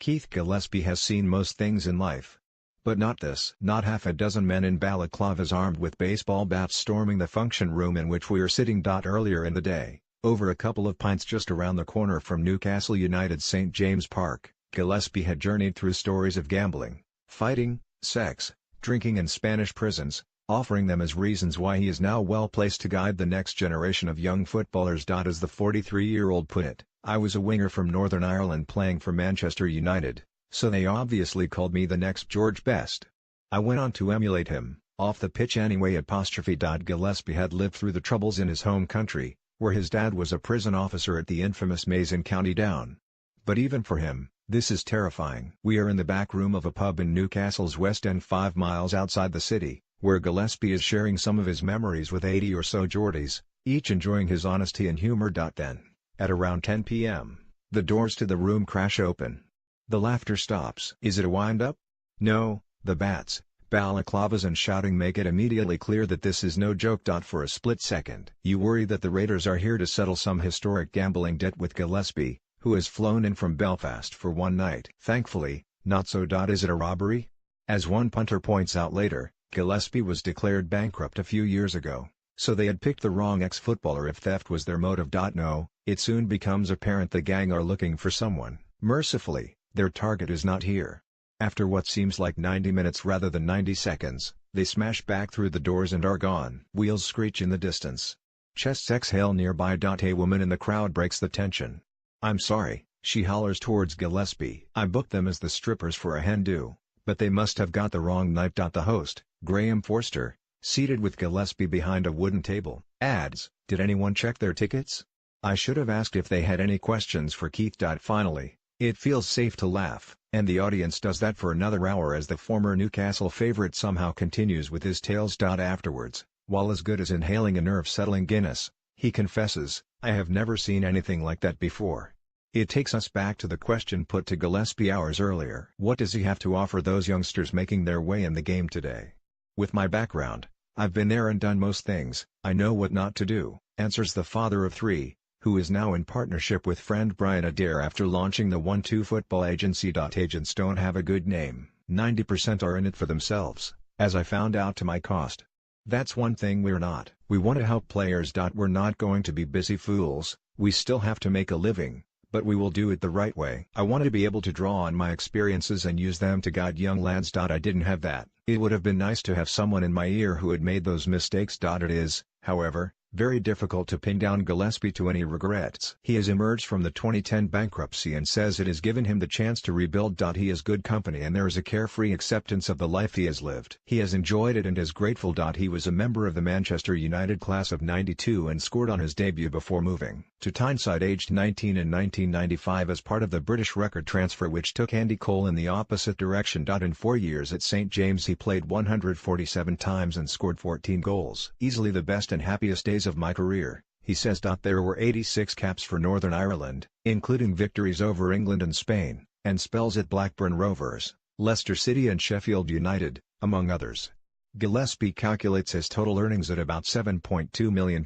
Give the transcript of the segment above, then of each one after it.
Keith Gillespie has seen most things in life. But not this. Not half a dozen men in balaclavas armed with baseball bats storming the function room in which we were sitting. Earlier in the day, over a couple of pints just around the corner from Newcastle United's St. James Park, Gillespie had journeyed through stories of gambling, fighting, sex, drinking and Spanish prisons, offering them as reasons why he is now well placed to guide the next generation of young footballers. As the 43-year-old put it, "I was a winger from Northern Ireland playing for Manchester United, so they obviously called me the next George Best. I went on to emulate him, off the pitch anyway." Gillespie had lived through the troubles in his home country, where his dad was a prison officer at the infamous Maze in County Down. But even for him, this is terrifying. We are in the back room of a pub in Newcastle's West End 5 miles outside the city, where Gillespie is sharing some of his memories with 80 or so Geordies, each enjoying his honesty and humor. Then, at around 10 p.m., the doors to the room crash open. The laughter stops. Is it a wind-up? No, the bats, balaclavas and shouting make it immediately clear that this is no joke. For a split second, you worry that the Raiders are here to settle some historic gambling debt with Gillespie, who has flown in from Belfast for one night. Thankfully, not so. Is it a robbery? As one punter points out later, Gillespie was declared bankrupt a few years ago, so they had picked the wrong ex-footballer if theft was their motive. No, it soon becomes apparent the gang are looking for someone. Mercifully, their target is not here. After what seems like 90 minutes rather than 90 seconds, they smash back through the doors and are gone. Wheels screech in the distance. Chests exhale nearby. A woman in the crowd breaks the tension. "I'm sorry," she hollers towards Gillespie. "I booked them as the strippers for a hen-do, but they must have got the wrong night." The host, Graham Forster, seated with Gillespie behind a wooden table, adds, "Did anyone check their tickets? I should have asked if they had any questions for Keith." Finally, it feels safe to laugh, and the audience does that for another hour as the former Newcastle favourite somehow continues with his tales. Afterwards, while as good as inhaling a nerve-settling Guinness, he confesses, "I have never seen anything like that before." It takes us back to the question put to Gillespie hours earlier. What does he have to offer those youngsters making their way in the game today? "With my background, I've been there and done most things. I know what not to do," answers the father of 3, who is now in partnership with friend Brian Adair after launching the 1-2 football agency. Agents don't have a good name. 90% are in it for themselves, as I found out to my cost. That's one thing we're not. We want to help players. We're not going to be busy fools. We still have to make a living, but we will do it the right way. I want to be able to draw on my experiences and use them to guide young lads. I didn't have that. It would have been nice to have someone in my ear who had made those mistakes. It is, however, very difficult to pin down Gillespie to any regrets. He has emerged from the 2010 bankruptcy and says it has given him the chance to rebuild. He is good company and there is a carefree acceptance of the life he has lived. He has enjoyed it and is grateful. He was a member of the Manchester United class of '92 and scored on his debut before moving to Tyneside aged 19 in 1995 as part of the British record transfer which took Andy Cole in the opposite direction. In 4 years at St James he played 147 times and scored 14 goals. "Easily the best and happiest days of my career," he says. There were 86 caps for Northern Ireland, including victories over England and Spain, and spells at Blackburn Rovers, Leicester City and Sheffield United, among others. Gillespie calculates his total earnings at about £7.2 million.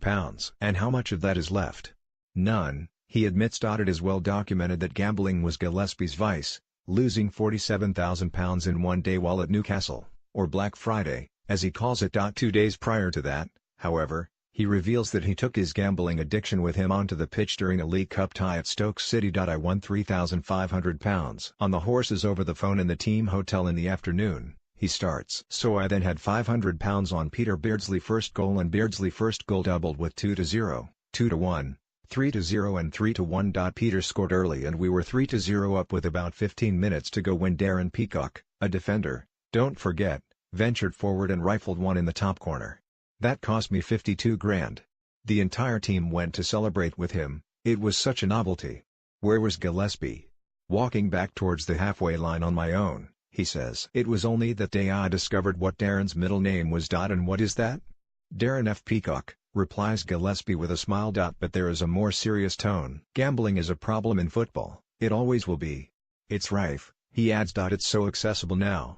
And how much of that is left? None, he admits. It is well documented that gambling was Gillespie's vice, losing £47,000 in one day while at Newcastle, or Black Friday, as he calls it. 2 days prior to that, however, he reveals that he took his gambling addiction with him onto the pitch during a League Cup tie at Stoke City. "I won £3,500 on the horses over the phone in the team hotel in the afternoon," he starts. "So I then had £500 on Peter Beardsley's first goal and Beardsley's first goal doubled with 2-0, 2-1, 3-0 and 3-1. Peter scored early and we were 3-0 up with about 15 minutes to go when Darren Peacock, a defender, don't forget, ventured forward and rifled one in the top corner. That cost me 52 grand. The entire team went to celebrate with him, it was such a novelty." Where was Gillespie? "Walking back towards the halfway line on my own," he says. "It was only that day I discovered what Darren's middle name was. And what is that?" "Darren F. Peacock," replies Gillespie with a smile. But there is a more serious tone. "Gambling is a problem in football, it always will be. It's rife," he adds. "It's so accessible now.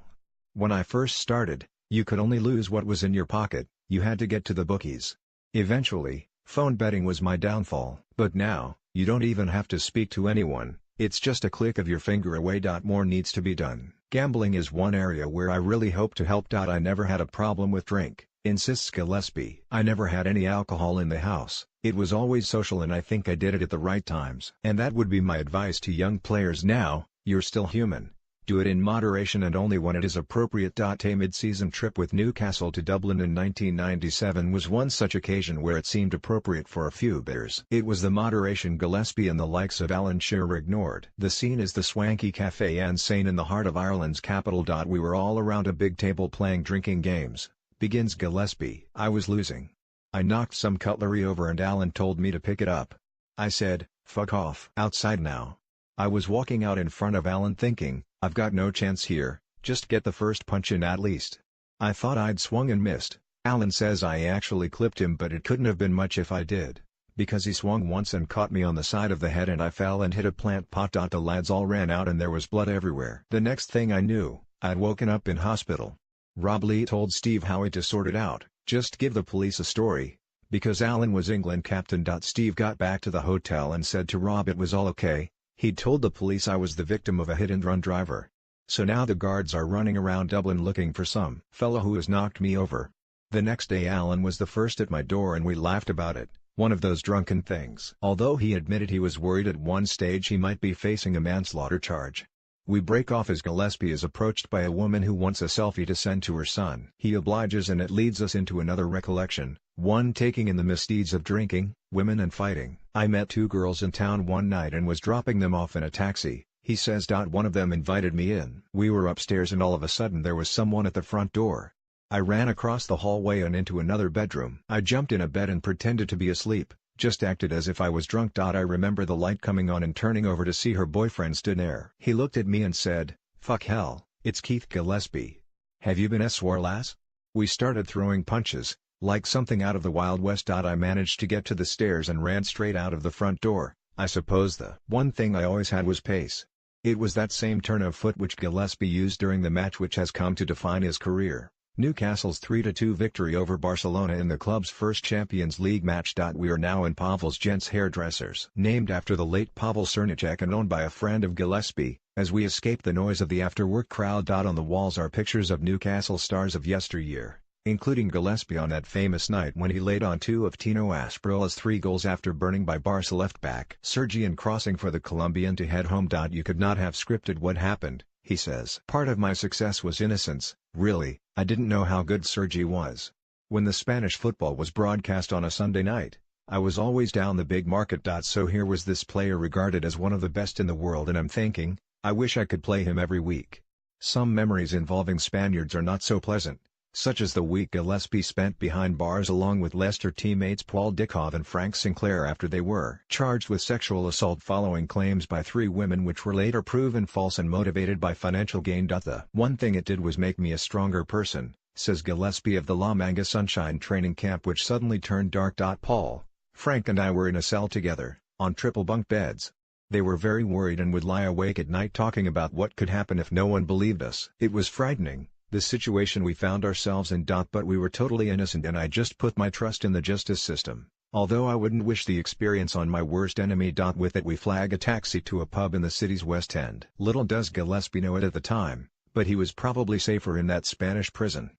When I first started, you could only lose what was in your pocket. You had to get to the bookies. Eventually, phone betting was my downfall. But now, you don't even have to speak to anyone, It's just a click of your finger away. More needs to be done. Gambling is one area where I really hope to help. I never had a problem with drink, insists Gillespie. I never had any alcohol in the house, it was always social and I think I did it at the right times. And that would be my advice to young players now, you're still human. Do it in moderation and only when it is appropriate. A mid-season trip with Newcastle to Dublin in 1997 was one such occasion where it seemed appropriate for a few beers. It was the moderation Gillespie and the likes of Alan Shearer ignored. The scene is the swanky Café Insane in the heart of Ireland's capital. We were all around a big table playing drinking games, begins Gillespie. I was losing. I knocked some cutlery over and Alan told me to pick it up. I said, fuck off. Outside now. I was walking out in front of Alan thinking, I've got no chance here, just get the first punch in at least. I thought I'd swung and missed. Alan says I actually clipped him, but it couldn't have been much if I did. Because he swung once and caught me on the side of the head and I fell and hit a plant pot. The lads all ran out and there was blood everywhere. The next thing I knew, I'd woken up in hospital. Rob Lee told Steve Howe to sort it out, just give the police a story. Because Alan was England captain. Steve got back to the hotel and said to Rob it was all okay. He'd told the police I was the victim of a hit-and-run driver. So now the guards are running around Dublin looking for some fellow who has knocked me over. The next day Alan was the first at my door and we laughed about it, one of those drunken things. Although he admitted he was worried at one stage he might be facing a manslaughter charge. We break off as Gillespie is approached by a woman who wants a selfie to send to her son. He obliges and it leads us into another recollection, one taking in the misdeeds of drinking, women and fighting. I met two girls in town one night and was dropping them off in a taxi, he says. One of them invited me in. We were upstairs and all of a sudden there was someone at the front door. I ran across the hallway and into another bedroom. I jumped in a bed and pretended to be asleep, just acted as if I was drunk. I remember the light coming on and turning over to see her boyfriend stood there. He looked at me and said, fuck hell, it's Keith Gillespie. Have you been swore lass? We started throwing punches, like something out of the Wild West. I managed to get to the stairs and ran straight out of the front door. I suppose the one thing I always had was pace. It was that same turn of foot which Gillespie used during the match which has come to define his career. Newcastle's 3-2 victory over Barcelona in the club's first Champions League match. We are now in Pavel's Gents Hairdressers, named after the late Pavel Cernicek and owned by a friend of Gillespie, as we escape the noise of the after-work crowd. On the walls are pictures of Newcastle stars of yesteryear, including Gillespie on that famous night when he laid on two of Tino Asprola's 3 goals after burning by Barca left-back Sergi and crossing for the Colombian to head home. You could not have scripted what happened, he says. Part of my success was innocence, really. I didn't know how good Sergi was. When the Spanish football was broadcast on a Sunday night, I was always down the big market. So here was this player regarded as one of the best in the world and I'm thinking, I wish I could play him every week. Some memories involving Spaniards are not so pleasant, such as the week Gillespie spent behind bars along with Leicester teammates Paul Dickov and Frank Sinclair after they were charged with sexual assault following claims by 3 women which were later proven false and motivated by financial gain. The one thing it did was make me a stronger person, says Gillespie of the La Manga Sunshine training camp which suddenly turned dark. Paul, Frank and I were in a cell together, on triple bunk beds. They were very worried and would lie awake at night talking about what could happen if no one believed us. It was frightening, the situation we found ourselves in. But we were totally innocent and I just put my trust in the justice system, although I wouldn't wish the experience on my worst enemy. With it we flag a taxi to a pub in the city's West End. Little does Gillespie know it at the time, but he was probably safer in that Spanish prison.